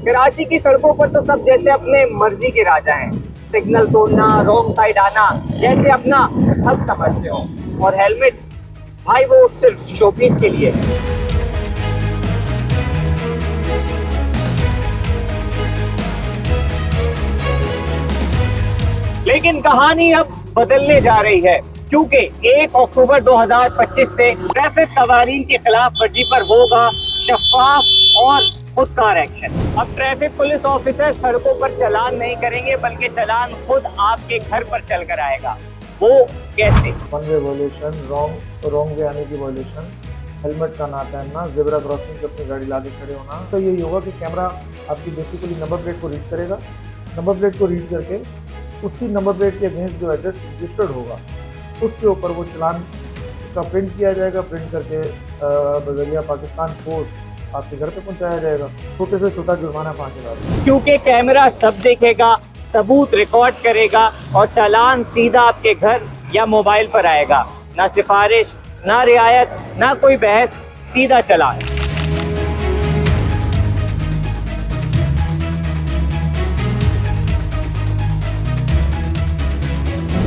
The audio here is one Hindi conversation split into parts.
कराची की सड़कों पर तो सब जैसे अपने मर्जी के राजा हैं। सिग्नल तोड़ना, रॉन्ग साइड आना, जैसे अपना हक समझते हो। और हेलमेट भाई वो सिर्फ शोपीस के लिए है। लेकिन कहानी अब बदलने जा रही है, क्योंकि 1 अक्टूबर 2025 से ट्रैफिक कवानीन के खिलाफ वर्जी पर होगा शफाफ और खुदकार एक्शन। अब ट्रैफिक पुलिस ऑफिसर सड़कों पर चालान नहीं करेंगे, बल्कि चालान खुद आपके घर पर चल कर आएगा। वो कैसे? One way violation, wrong way आने की वॉल्यूशन, हेलमेट का ना पहनना, जेब्रा क्रॉसिंग पे अपनी गाड़ी लाके खड़े होना। तो ये होगा कि कैमरा आपकी बेसिकली नंबर प्लेट को रीड करेगा। नंबर प्लेट को रीड करके उसी नंबर प्लेट के अगेंस्ट जो एड्रेस रजिस्टर्ड होगा उसके ऊपर वो चालान उसका प्रिंट किया जाएगा। प्रिंट करके बजरिया पाकिस्तान पोस्ट आपके घर पे पहुंचाया जाएगा। छोटे से छोटा जुर्माना 5,000। क्योंकि कैमरा सब देखेगा, सबूत रिकॉर्ड करेगा और चालान सीधा आपके घर या मोबाइल पर आएगा। ना सिफारिश, ना रियायत, ना कोई बहस, सीधा चालान।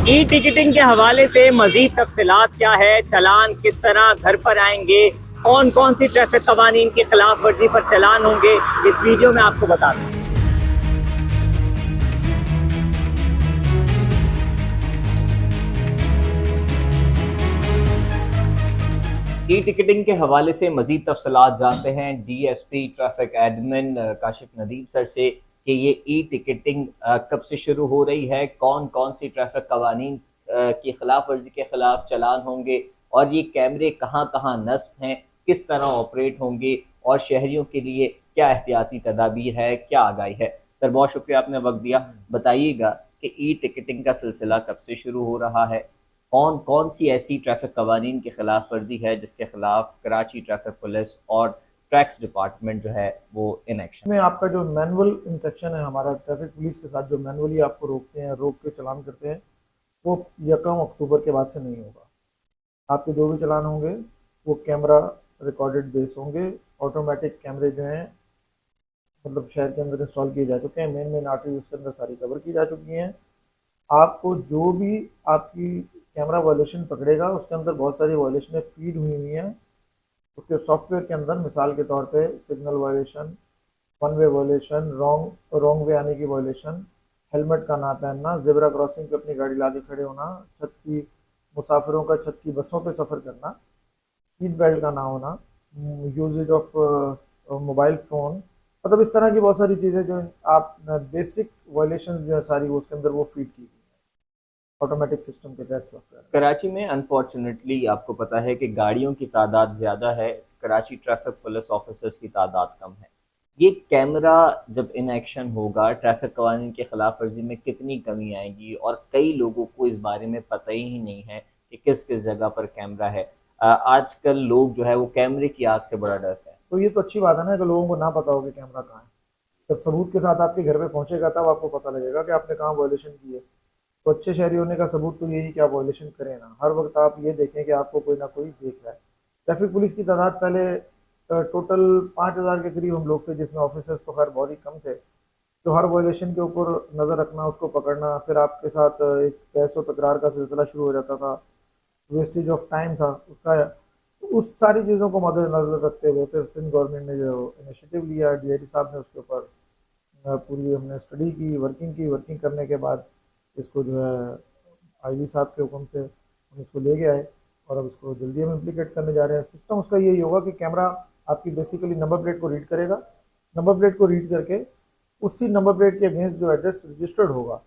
ई टिकटिंग के हवाले से मजीद तफसीलात क्या है, चालान किस तरह घर पर आएंगे, कौन कौन सी ट्रैफिक कवानीन की खिलाफ वर्जी पर चालान होंगे, इस वीडियो में आपको बता दूं। ई टिकटिंग के हवाले से मजीद तफसीलात जानते हैं DSP traffic admin Kashif Nadeem sir से कि ये ई टिकटिंग कब से शुरू हो रही है, कौन कौन सी ट्रैफिक कवानीन की खिलाफ वर्जी के खिलाफ चालान होंगे, और ये कैमरे कहाँ कहाँ नस्ब हैं, किस तरह ऑपरेट होंगे, और शहरियों के लिए क्या एहतियाती तदाबीर है, क्या आगाही है। सर बहुत शुक्रिया आपने वक्त दिया। बताइएगा कि ई टिकटिंग का सिलसिला कब से शुरू हो रहा है, कौन कौन सी ऐसी ट्रैफिक कवानीन की खिलाफ वर्जी है जिसके खिलाफ कराची ट्रैफिक पुलिस और ट्रैक्स डिपार्टमेंट जो है वो इन एक्शन में आपका जो मैनुअल इंस्ट्रक्शन है हमारा ट्रैफिक पुलिस के साथ, जो मैनुअली आपको रोकते हैं, रोक के चालान करते हैं, वो 1 अक्टूबर के बाद से नहीं होगा। आपके जो भी चालान होंगे वो कैमरा रिकॉर्डेड बेस होंगे। ऑटोमेटिक कैमरे जो हैं मतलब शहर के अंदर इंस्टॉल किए जा चुके हैं। मेन मेन आर्टरीज उसके अंदर सारी कवर की जा चुकी हैं। आपको जो भी आपकी कैमरा वॉल्यूशन पकड़ेगा उसके अंदर बहुत सारी वॉल्यूशनें फीड हुई हुई हैं उसके सॉफ्टवेयर के अंदर। मिसाल के तौर पे signal violation, one way violation, wrong way आने की वॉल्यूशन, हेलमेट का ना पहनना, जेब्रा क्रॉसिंग पे अपनी गाड़ी लाके खड़े होना, छत की मुसाफिरों का छत की बसों पे सफ़र करना, सीट बेल्ट का ना होना, यूजेज ऑफ मोबाइल फ़ोन, मतलब इस तरह की बहुत सारी चीज़ें जो आप बेसिक वायलेशन जो है सारी वो उसके अंदर वो फीड की ऑटोमेटिक सिस्टम के तहत सॉफ्टवेयर। कराची में अनफॉर्चुनेटली आपको पता है कि गाड़ियों की तादाद ज़्यादा है, कराची ट्रैफिक पुलिस ऑफिसर्स की तादाद कम है। ये कैमरा जब इन एक्शन होगा, ट्रैफिक कवानीन के खिलाफ वर्जी में कितनी कमी आएगी, और कई लोगों को इस बारे में पता ही नहीं है कि किस किस जगह पर कैमरा है। आजकल लोग जो है वो कैमरे की आग से बड़ा डरते हैं। तो ये तो अच्छी बात है ना कि लोगों को ना पता हो कि कैमरा कहाँ है। जब सबूत के साथ आपके घर पे पहुंचेगा तब आपको पता लगेगा कि आपने कहाँ वायलेशन की है। तो अच्छे शहरी होने का सबूत तो यही कि आप वायलेशन करें ना। हर वक्त आप ये देखें कि आपको कोई ना कोई देख रहा है। ट्रैफिक पुलिस की तादाद पहले टोटल 5,000 के करीब हम लोग थे, जिसमें ऑफिसर्स तो खैर बहुत ही कम थे। तो हर वायलेशन के ऊपर नज़र रखना, उसको पकड़ना, फिर आपके साथ एक बहस व तकरार का सिलसिला शुरू हो जाता था। वेस्टेज ऑफ टाइम था उसका। उस सारी चीज़ों को मद्देनजर रखते हुए फिर सिंध गवर्नमेंट ने जो इनिशिएटिव लिया, DIG साहब ने उसके ऊपर पूरी हमने स्टडी की, वर्किंग करने के बाद इसको जो है IG साहब के हुक्म से हम इसको ले गए आए और अब इसको जल्दी हम इम्प्लीकेट करने जा रहे हैं। सिस्टम उसका यही होगा कि कैमरा आपकी बेसिकली नंबर प्लेट को रीड करेगा। नंबर प्लेट को रीड करके उसी नंबर प्लेट के अगेंस्ट जो एड्रेस रजिस्टर्ड होगा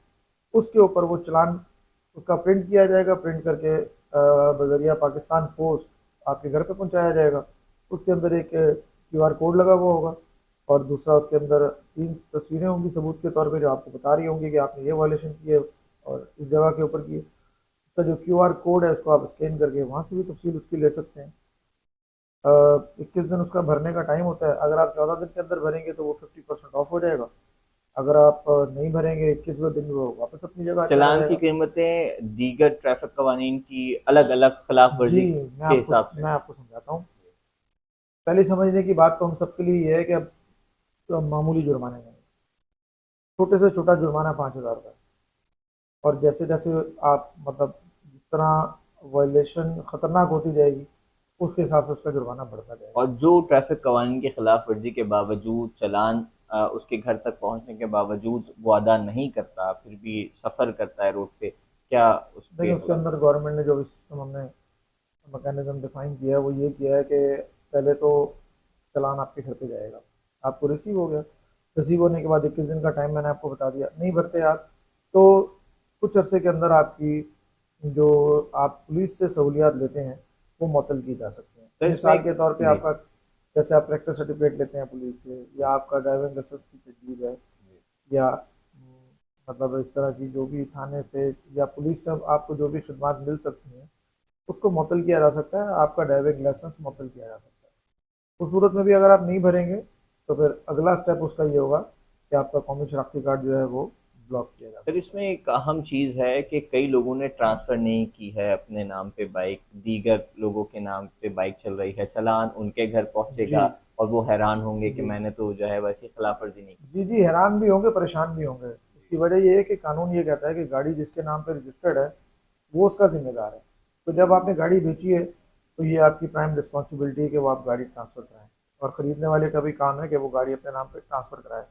उसके ऊपर वो चालान उसका प्रिंट किया जाएगा। प्रिंट करके बजरिया पाकिस्तान पोस्ट आपके घर पे पहुंचाया जाएगा। उसके अंदर एक QR कोड लगा हुआ होगा और दूसरा उसके अंदर 3 तस्वीरें होंगी सबूत के तौर पे, जो आपको बता रही होंगी कि आपने ये वायलेशन की है और इस जगह के ऊपर की है। उसका जो QR कोड है उसको आप स्कैन करके वहाँ से भी तफसील उसकी ले सकते हैं। 21 दिन उसका भरने का टाइम होता है। अगर आप 14 दिन के अंदर भरेंगे तो वो 50% ऑफ हो जाएगा। अगर आप नहीं भरेंगे 21वें दिन वो वापस अपनी जगह चला चालान की जाएगा। कीमतें दीगर ट्रैफिक कवानीन की अलग अलग खिलाफ जी, वर्जी के हिसाब से। मैं आपको समझाता हूँ। पहली समझने की बात तो हम सबके लिए ये है कि अब तो मामूली जुर्माने नहीं, छोटे से छोटा जुर्माना 5,000 रुपये। और जैसे जैसे आप मतलब जिस तरह वायलेशन खतरनाक होती जाएगी उसके हिसाब से उसका जुर्माना बढ़ता जाएगा। और जो ट्रैफिक कवानीन की खिलाफ वर्जी के बावजूद चालान उसके घर तक पहुंचने के बावजूद वो अदा नहीं करता, फिर भी सफ़र करता है रोड पे, क्या उसके देखिए उसके खिलाफ? अंदर गवर्नमेंट ने जो भी सिस्टम हमने मैकेनिज्म डिफाइन किया है वो ये किया है कि पहले तो चालान आपके घर पे जाएगा, आपको रिसीव हो गया, रिसीव होने के बाद 21 दिन का टाइम मैंने आपको बता दिया, नहीं भरते आप तो कुछ अरसे के अंदर आपकी जो आप पुलिस से सहूलियात लेते हैं वो मुअत्तल की जा सकती हैं। तो इसमें मिसाल के तौर पे जी आपका जैसे आप ट्रैक्टर सर्टिफिकेट लेते हैं पुलिस से, या आपका ड्राइविंग लाइसेंस की तजदीद है, या मतलब इस तरह की जो भी थाने से या पुलिस से आपको जो भी खिदमात मिल सकती हैं उसको मुअत्तल किया जा सकता है, आपका ड्राइविंग लाइसेंस मुअत्तल किया जा सकता है। उस सूरत में भी अगर आप नहीं भरेंगे तो फिर अगला स्टेप उसका ये होगा कि आपका कौमी शनाख्ती कार्ड जो है वो ब्लॉक किया जा सर, सकता इसमें एक अहम चीज़ है कि कई लोगों ने ट्रांसफ़र नहीं की है अपने नाम पे बाइक, दीगर लोगों के नाम पे बाइक चल रही है, चालान उनके घर है। जी पहुंचेगा और वो हैरान होंगे कि जी मैंने तो जो है वैसी खिलाफ वर्जी नहीं की। जी जी, हैरान भी होंगे, परेशान भी होंगे। इसकी वजह ये है कि कानून ये कहता है कि गाड़ी जिसके नाम पर रजिस्टर्ड है वो उसका जिम्मेदार है। तो जब आपने गाड़ी बेची है तो ये आपकी प्राइम रिस्पॉन्सिबिलिटी है कि वो आप गाड़ी ट्रांसफ़र कराएं, और ख़रीदने वाले का भी काम है कि वो गाड़ी अपने नाम पे ट्रांसफ़र कराए।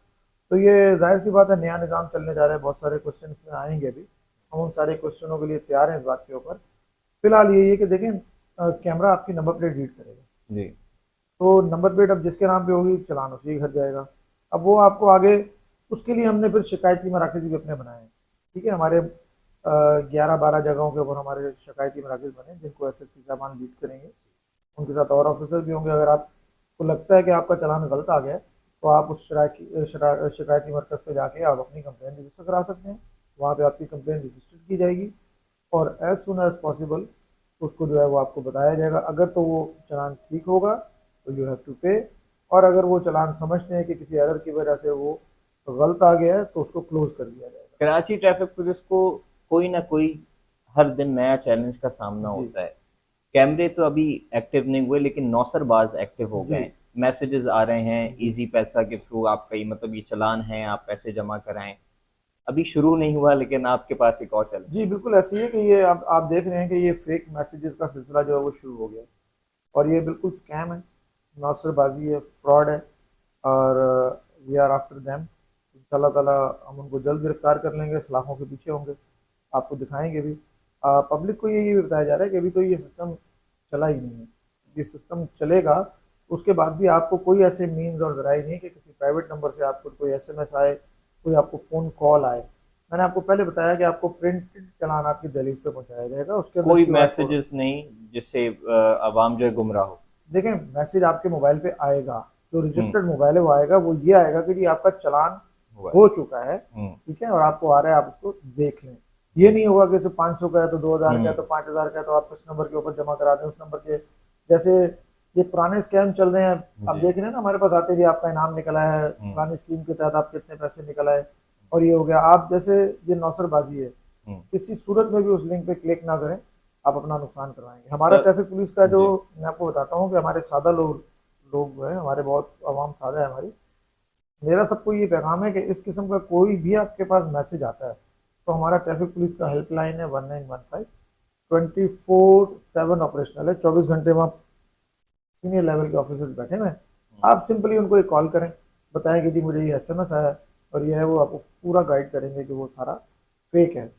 तो ये जाहिर सी बात है, नया निज़ाम चलने जा रहा है, बहुत सारे क्वेश्चन इसमें आएंगे भी, हम उन सारे क्वेश्चनों के लिए तैयार हैं इस बात के ऊपर। फिलहाल ये है कि देखें, कैमरा आपकी नंबर प्लेट रीड करेगा, जी तो नंबर प्लेट अब जिसके नाम पे होगी चालान उसी के घर जाएगा। अब वो आपको आगे उसके लिए हमने फिर शिकायती मराकज़ भी अपने बनाए हैं। ठीक है, हमारे 11-12 जगहों के ऊपर हमारे शिकायती मराकज़ बने हैं जिनको एसएसपी साहबान लीड करेंगे। उनके साथ और ऑफिसर भी होंगे। अगर आपको लगता है कि आपका चालान गलत आ गया है तो आप उस शिकायती मरकज़ पे जाके आप अपनी कंप्लेन रजिस्टर करा सकते हैं। वहाँ पे आपकी कंप्लेन रजिस्टर की जाएगी और एज सुन एज पॉसिबल उसको जो है वो आपको बताया जाएगा। अगर तो वो चालान ठीक होगा तो यू हैव टू पे, और अगर वो चालान समझते हैं कि किसी एरर की वजह से वो गलत आ गया है तो उसको क्लोज कर दिया जाएगा। कराची ट्रैफिक पुलिस को कोई ना कोई हर दिन नया चैलेंज का सामना जी होता है। कैमरे तो अभी एक्टिव नहीं हुए लेकिन नौसरबाज एक्टिव हो गए जी हैं। मैसेजेस आ रहे हैं जी इजी पैसा के थ्रू, आपका ये मतलब ये चालान है, आप पैसे जमा कराएं। अभी शुरू नहीं हुआ लेकिन आपके पास एक और चैलेंज। जी, बिल्कुल ऐसे ही है कि ये अब आप देख रहे हैं कि ये फेक मैसेजेस का सिलसिला जो है वो शुरू हो गया है, और ये बिल्कुल स्कैम है, नौसरबाजी है, फ्रॉड है, और वी आर आफ्टर देम। इंशाल्लाह ताला हम उनको जल्द गिरफ्तार कर लेंगे, सलाखों के पीछे होंगे, आपको दिखाएंगे भी। पब्लिक को ये बताया जा रहा है कि अभी तो ये सिस्टम चला ही नहीं है, ये सिस्टम चलेगा उसके बाद भी आपको कोई ऐसे मीन्स और जराए नहीं है कि किसी प्राइवेट नंबर से आपको कोई एसएमएस आए, कोई आपको फ़ोन कॉल आए। मैंने आपको पहले बताया कि आपको प्रिंटेड चालान आपकी दहलीज पे पहुंचाया जाएगा, उसके अंदर कोई क्यूआर कोड। मैसेजेस नहीं जिससे आवाम जो है गुमराह हो। देखें, मैसेज आपके मोबाइल पे आएगा, जो हम्म। रजिस्टर्ड मोबाइल है वो आएगा, वो ये आएगा कि जी आपका चालान हुआ है। हो चुका है, हम्म। ठीक है, और आपको आ रहा है, आप उसको देख लें। ये नहीं होगा कि सिर्फ 500 का है तो 2000 का है हम्म। तो 5000 का है तो आप उस नंबर के ऊपर जमा करा दें, उस नंबर के जैसे ये पुराने स्कैम चल रहे हैं। आप जी। देख रहे हैं ना, हमारे पास आते जी आपका इनाम निकला है, हम्म। फलानी स्कीम के तहत आप कितने पैसे निकला है, और ये हो गया। आप जैसे ये नौसरबाजी है, हम्म। किसी सूरत में भी उस लिंक पे क्लिक ना करें, आप अपना नुकसान करवाएंगे। हमारा सर। ट्रैफिक पुलिस का जो, जी। मैं आपको बताता हूँ कि हमारे सादा लोग लोग जो है, हमारे बहुत आवाम सादा है हमारी। मेरा सबको ये पैगाम है कि इस किस्म का कोई भी आपके पास मैसेज आता है तो हमारा ट्रैफिक पुलिस का हेल्पलाइन है 1915, 24/7 ऑपरेशनल है, 24 घंटे में सीनियर लेवल के ऑफिसर्स बैठे हुए हैं। आप सिंपली उनको एक कॉल करें, बताएं कि जी मुझे ये एसएमएस आया है, और ये है, वो आपको पूरा गाइड करेंगे कि वो सारा फेक है।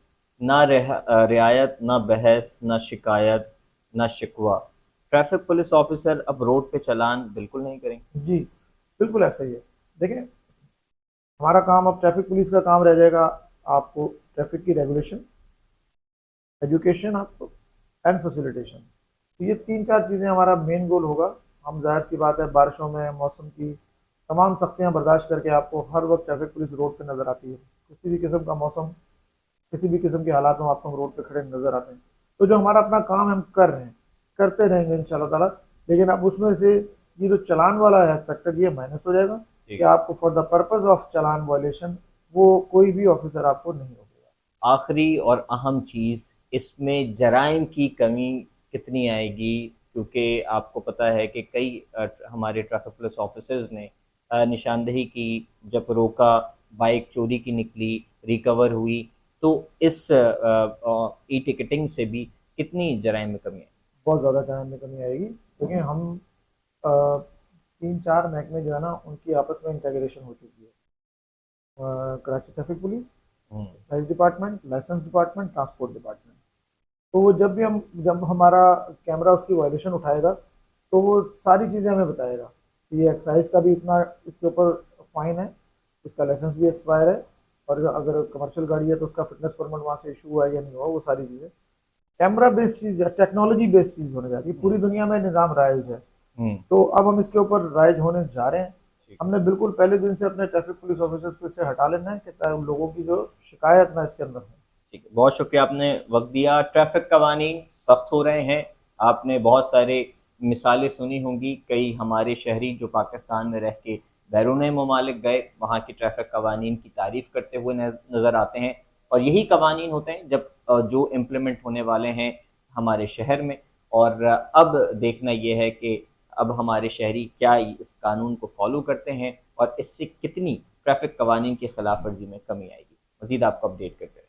ना रियायत, ना बहस, ना शिकायत, ना शिकवा। ट्रैफिक पुलिस ऑफिसर अब रोड पे चालान बिल्कुल नहीं करेंगे। जी बिल्कुल ऐसा ही है। देखिए, हमारा काम अब, ट्रैफिक पुलिस का काम रह जाएगा आपको ट्रैफिक की रेगुलेशन, एजुकेशन आपको, एंड फैसिलिटेशन। तो ये 3-4 चीज़ें हमारा मेन गोल होगा। हम जाहिर सी बात है बारिशों में, मौसम की तमाम सख्तियाँ बर्दाश्त करके आपको हर वक्त ट्रैफिक पुलिस रोड पे नज़र आती है। किसी भी किस्म का मौसम, किसी भी किस्म के हालात में आपको हम रोड पे खड़े नज़र आते हैं। तो जो हमारा अपना काम हम कर रहे हैं, करते रहेंगे इंशाल्लाह ताला। लेकिन अब उसमें से ये जो चालान वाला है फैक्टर, ये माइनस हो जाएगा कि ठीक है। आपको for the purpose of challan violation वो कोई भी ऑफिसर आपको नहीं होगा। आखिरी और अहम चीज़, इसमें जराइम की कमी कितनी आएगी? क्योंकि आपको पता है कि कई हमारे ट्रैफिक पुलिस ऑफिसर्स ने निशानदेही की, जब रोका, बाइक चोरी की निकली, रिकवर हुई, तो इस ई टिकटिंग से भी कितनी जराइम में कमी है? बहुत ज़्यादा टाइम में कमी आएगी, क्योंकि हम 3-4 महकमे जो है ना, उनकी आपस में इंटीग्रेशन हो चुकी है। Karachi traffic police, hmm, excise department, licence department, transport department. तो वो जब हमारा कैमरा उसकी वायलेशन उठाएगा, तो वो सारी चीज़ें हमें बताएगा कि ये एक्साइज का भी इतना इसके ऊपर फाइन है, इसका लाइसेंस भी एक्सपायर है, और अगर कमर्शियल गाड़ी है तो उसका फिटनेस परमिट वहाँ से इशू हुआ है या नहीं हुआ, वो सारी चीज़ें। कैमरा बेस्ड चीज़ है, टेक्नोलॉजी बेस्ड चीज़ होने जा रही है, पूरी हम्म, दुनिया में निज़ाम राइज है। हम्म, तो अब हम इसके ऊपर राइज होने जा रहे हैं। ठीक है। हमने बिल्कुल पहले दिन से अपने ट्रैफिक पुलिस ऑफिसर्स को इससे हटा लेना है कि ताकि लोगों की जो शिकायत ना इसके अंदर हो। ठीक है, बहुत शुक्रिया, आपने वक्त दिया। ट्रैफिक कवानीन सख्त हो रहे हैं, आपने बहुत सारे मिसालें सुनी होंगी, कई हमारे शहरी जो पाकिस्तान में रह के बैरून ममालिक गए, वहाँ की ट्रैफिक कवानीन की तारीफ करते हुए नज़र आते हैं, और यही कवानीन होते हैं जब जो इम्प्लीमेंट होने वाले हैं हमारे शहर में। और अब देखना यह है कि अब हमारे शहरी क्या इस कानून को फॉलो करते हैं और इससे कितनी ट्रैफिक कवानीन की खिलाफ वर्जी में कमी आएगी। मजीद आपको अपडेट करते हैं।